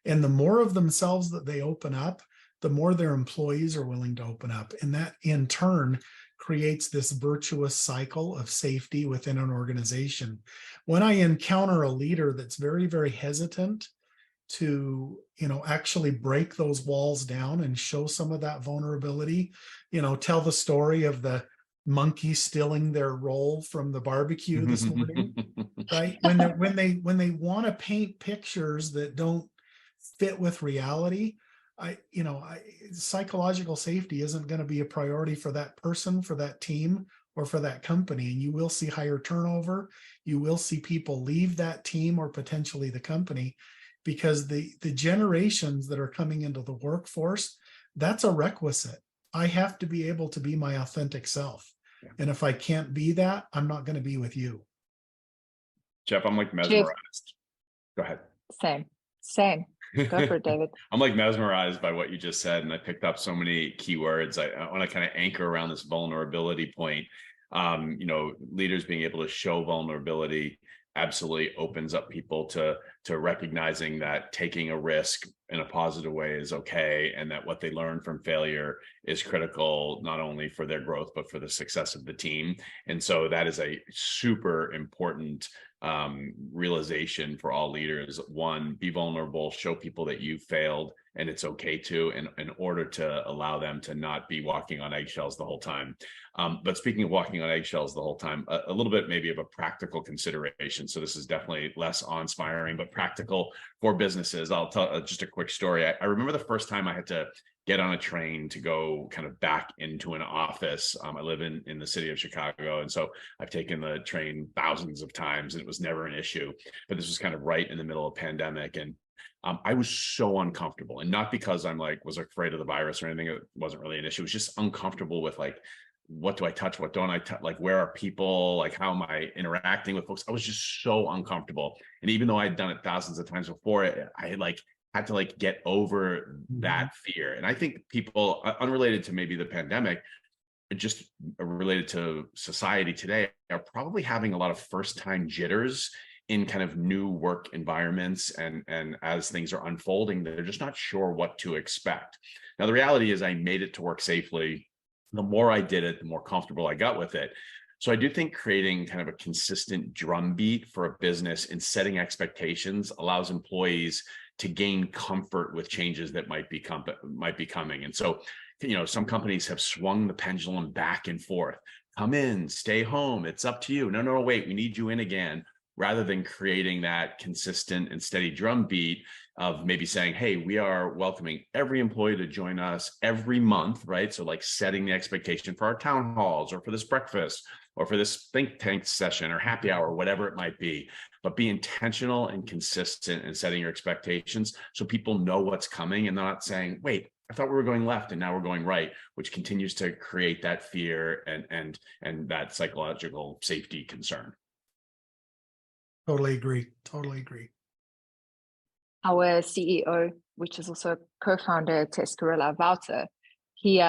And the more of themselves that they open up, the more their employees are willing to open up. And that in turn creates this virtuous cycle of safety within an organization. When I encounter a leader that's very, very hesitant to, actually break those walls down and show some of that vulnerability, tell the story of the monkey stealing their roll from the barbecue this morning, right? When they want to paint pictures that don't fit with reality, psychological safety isn't going to be a priority for that person, for that team, or for that company. And you will see higher turnover. You will see people leave that team or potentially the company, because the generations that are coming into the workforce, that's a requisite. I have to be able to be my authentic self. Yeah. And if I can't be that, I'm not going to be with you. Jeff, I'm like mesmerized. Go ahead. Same. Go for it, David. I'm like mesmerized by what you just said, and I picked up so many keywords. I want to kind of anchor around this vulnerability point. Leaders being able to show vulnerability absolutely opens up people to recognizing that taking a risk in a positive way is okay, and that what they learn from failure is critical, not only for their growth, but for the success of the team. And so that is a super important realization for all leaders. One, be vulnerable, show people that you failed and it's okay to, in order to allow them to not be walking on eggshells the whole time. But speaking of walking on eggshells the whole time, a little bit maybe of a practical consideration. So this is definitely less awe-inspiring, but practical for businesses. I'll tell just a quick story. I remember the first time I had to get on a train to go kind of back into an office. I live in the city of Chicago, and so I've taken the train thousands of times, and it was never an issue. But this was kind of right in the middle of pandemic, and I was so uncomfortable, and not because was afraid of the virus or anything. It wasn't really an issue. It was just uncomfortable with what do I touch? What don't I touch? Like, where are people? Like, how am I interacting with folks? I was just so uncomfortable. And even though I'd done it thousands of times before, I had to get over that fear. And I think people, unrelated to maybe the pandemic, just related to society today, are probably having a lot of first-time jitters in kind of new work environments, and as things are unfolding, they're just not sure what to expect. Now, the reality is I made it to work safely. The more I did it, the more comfortable I got with it. So I do think creating kind of a consistent drumbeat for a business and setting expectations allows employees to gain comfort with changes that might be coming. And so, some companies have swung the pendulum back and forth. Come in, stay home. It's up to you. No, wait, we need you in again. Rather than creating that consistent and steady drumbeat of maybe saying, hey, we are welcoming every employee to join us every month, right? So setting the expectation for our town halls or for this breakfast or for this think tank session or happy hour, whatever it might be, but be intentional and consistent in setting your expectations so people know what's coming and not saying, wait, I thought we were going left and now we're going right, which continues to create that fear and that psychological safety concern. Totally agree. Totally agree. Our CEO, which is also co-founder at Tescarilla, Wouter, he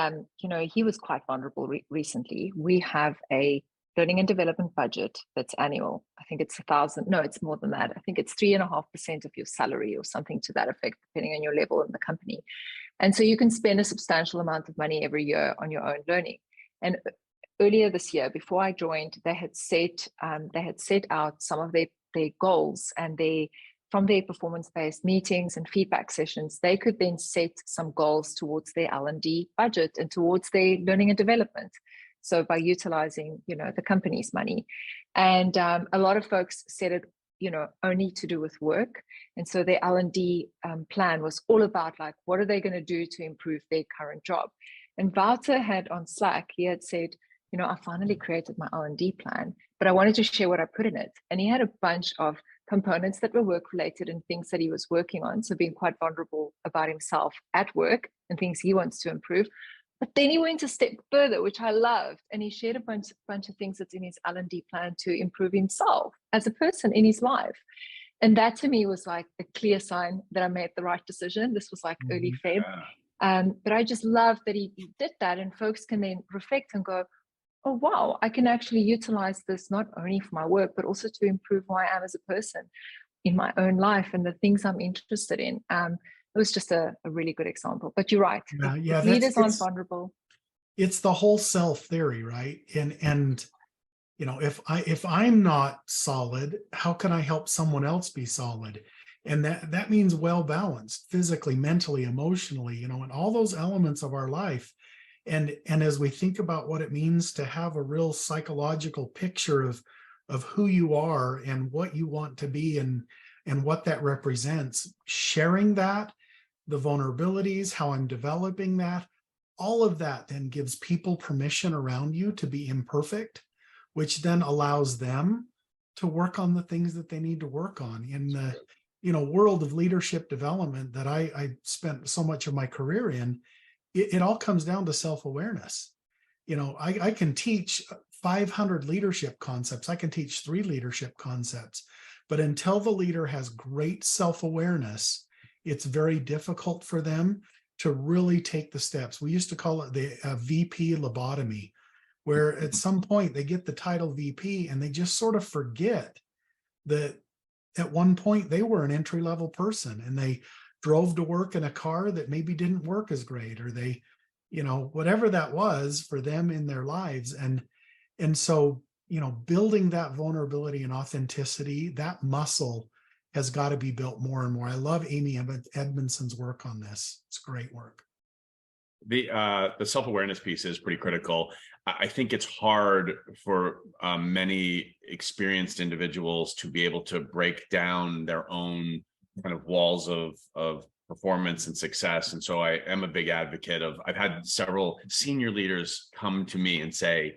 was quite vulnerable recently. We have a learning and development budget that's annual. I think it's it's more than that. I think it's 3.5% of your salary or something to that effect, depending on your level in the company. And so you can spend a substantial amount of money every year on your own learning. And earlier this year, before I joined, they had set out some of their goals, and from their performance-based meetings and feedback sessions, they could then set some goals towards their L&D budget and towards their learning and development. So by utilizing, the company's money, and a lot of folks set it, only to do with work. And so their L&D plan was all about what are they going to do to improve their current job? And Wouter had on Slack, he had said, I finally created my L&D plan, but I wanted to share what I put in it. And he had a bunch of components that were work related and things that he was working on. So being quite vulnerable about himself at work and things he wants to improve. But then he went a step further, which I loved. And he shared a bunch of things that's in his L&D plan to improve himself as a person in his life. And that to me was a clear sign that I made the right decision. This was early Feb. But I just love that he did that, and folks can then reflect and go, oh, wow, I can actually utilize this not only for my work, but also to improve who I am as a person in my own life and the things I'm interested in. It was just a really good example. But you're right. If leaders aren't vulnerable. It's the whole self theory, right? And if I'm not solid, how can I help someone else be solid? And that means well balanced physically, mentally, emotionally, and all those elements of our life. And as we think about what it means to have a real psychological picture of who you are and what you want to be and what that represents, sharing that, the vulnerabilities, how I'm developing that, all of that then gives people permission around you to be imperfect, which then allows them to work on the things that they need to work on. In the world of leadership development that I spent so much of my career in, it all comes down to self-awareness. I can teach 500 leadership concepts. I can teach 3 leadership concepts, but until the leader has great self-awareness, it's very difficult for them to really take the steps. We used to call it the VP lobotomy, where at some point they get the title VP and they just sort of forget that at one point they were an entry-level person and they drove to work in a car that maybe didn't work as great, or they, whatever that was for them in their lives. And so, building that vulnerability and authenticity, that muscle has got to be built more and more. I love Amy Edmondson's work on this. It's great work. The self-awareness piece is pretty critical. I think it's hard for many experienced individuals to be able to break down their own kind of walls of performance and success. And so I am a big advocate of, I've had several senior leaders come to me and say,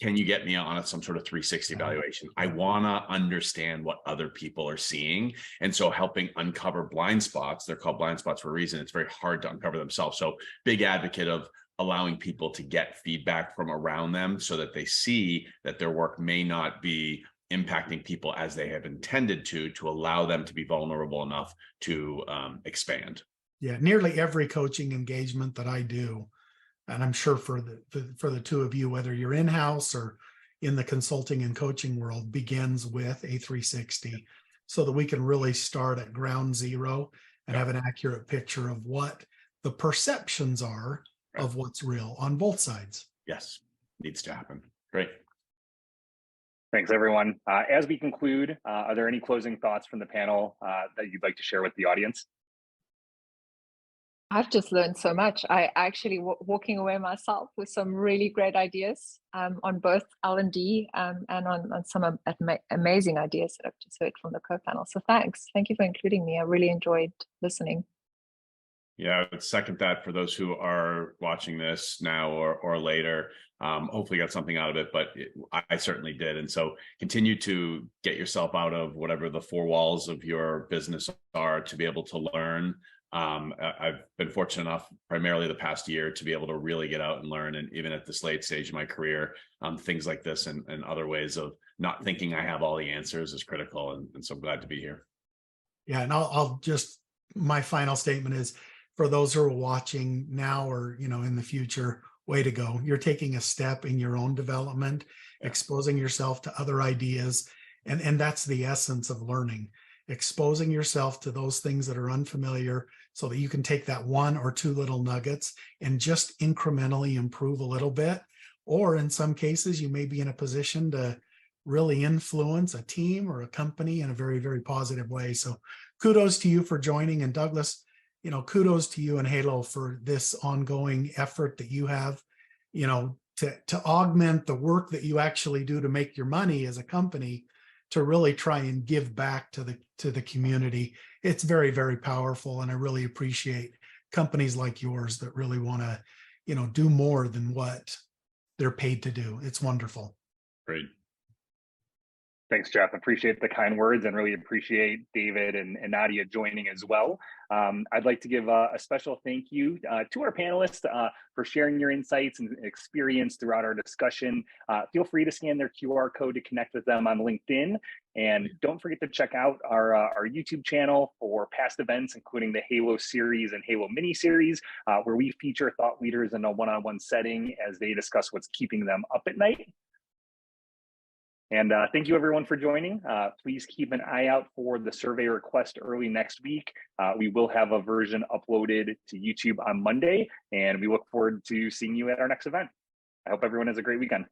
can you get me on some sort of 360 evaluation? I want to understand what other people are seeing. And so helping uncover blind spots, they're called blind spots for a reason. It's very hard to uncover themselves. So big advocate of allowing people to get feedback from around them so that they see that their work may not be impacting people as they have intended to allow them to be vulnerable enough to expand. Yeah, nearly every coaching engagement that I do, and I'm sure for the two of you, whether you're in-house or in the consulting and coaching world, begins with a 360 so that we can really start at ground zero and have an accurate picture of what the perceptions are of what's real on both sides. Yes, needs to happen. Great. Thanks, everyone. As we conclude, are there any closing thoughts from the panel that you'd like to share with the audience? I've just learned so much. I actually walking away myself with some really great ideas on both L&D and on some amazing ideas that I've just heard from the co-panel. So thanks. Thank you for including me. I really enjoyed listening. Yeah, I would second that for those who are watching this now or later. Hopefully got something out of it, but I certainly did. And so continue to get yourself out of whatever the four walls of your business are to be able to learn. I've been fortunate enough primarily the past year to be able to really get out and learn. And even at this late stage of my career, things like this and other ways of not thinking I have all the answers is critical. And so I'm glad to be here. Yeah. And I'll just, my final statement is for those who are watching now or, in the future, way to go. You're taking a step in your own development, exposing yourself to other ideas. And that's the essence of learning. Exposing yourself to those things that are unfamiliar so that you can take that one or two little nuggets and just incrementally improve a little bit. Or in some cases, you may be in a position to really influence a team or a company in a very, very positive way. So kudos to you for joining. And Douglas, kudos to you and Halo for this ongoing effort that you have, to augment the work that you actually do to make your money as a company, to really try and give back to the community. It's very, very powerful. And I really appreciate companies like yours that really want to, do more than what they're paid to do. It's wonderful. Great. Thanks, Jeff. Appreciate the kind words and really appreciate David and Nadia joining as well. I'd like to give a special thank you to our panelists for sharing your insights and experience throughout our discussion. Feel free to scan their QR code to connect with them on LinkedIn. And don't forget to check out our YouTube channel for past events, including the Halo series and Halo mini series, where we feature thought leaders in a one-on-one setting as they discuss what's keeping them up at night. And thank you, everyone, for joining. Please keep an eye out for the survey request early next week. We will have a version uploaded to YouTube on Monday, and we look forward to seeing you at our next event. I hope everyone has a great weekend.